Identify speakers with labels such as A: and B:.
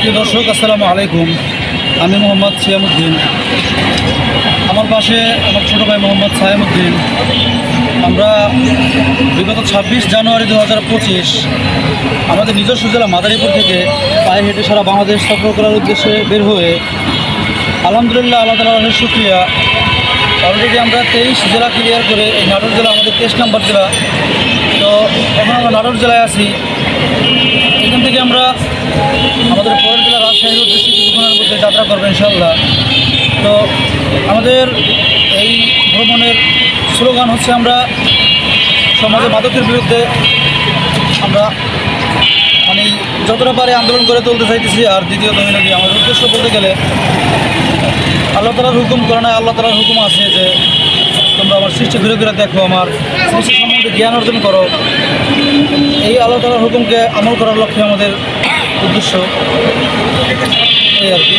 A: প্রিয় দর্শক, আসসালামু আলাইকুম। আমি মোহাম্মদ সিয়ামউদ্দিন। আমার পাশে আমার ছোটো ভাই মোহাম্মদ সায়েমউদ্দিন। আমরা বিগত 26 জানুয়ারি 2025 আমাদের নিজস্ব জেলা মাদারীপুর থেকে পায়ে হেঁটে সারা বাংলাদেশ সফর করার উদ্দেশ্যে বের হয়ে আলহামদুলিল্লাহ, আল্লাহ তাআলার শুকরিয়া, অলরেডি আমরা 23 জেলা ক্লিয়ার করে এই নাটোর জেলা আমাদের 23 নম্বর জেলা। তো এখন আমরা নাটোর জেলায় আছি। এখান থেকে আমরা আমাদের পরের জেলা রাজশাহীর উদ্দেশ্যে কিছুক্ষণের মধ্যে যাত্রা করবো ইনশাআল্লাহ। তো আমাদের এই ভ্রমণের স্লোগান হচ্ছে, আমরা সমাজে মাদকের বিরুদ্ধে আমরা যতটা পারে আন্দোলন করে তুলতে চাইতেছি। আর দ্বিতীয়ত হলো কি, আমাদের উদ্দেশ্য বলতে গেলে আল্লাহ তাআলার হুকুম করে না, আল্লাহ তাআলার হুকুম আছে যে তোমরা আমার সৃষ্টি ঘুরে ঘুরে দেখো, আমার সৃষ্টি সম্বন্ধে জ্ঞান অর্জন করো। এই আল্লাহ তাআলার হুকুমকে আমল করার লক্ষ্যে আমাদের উদ্দেশ্য, এই আর কি।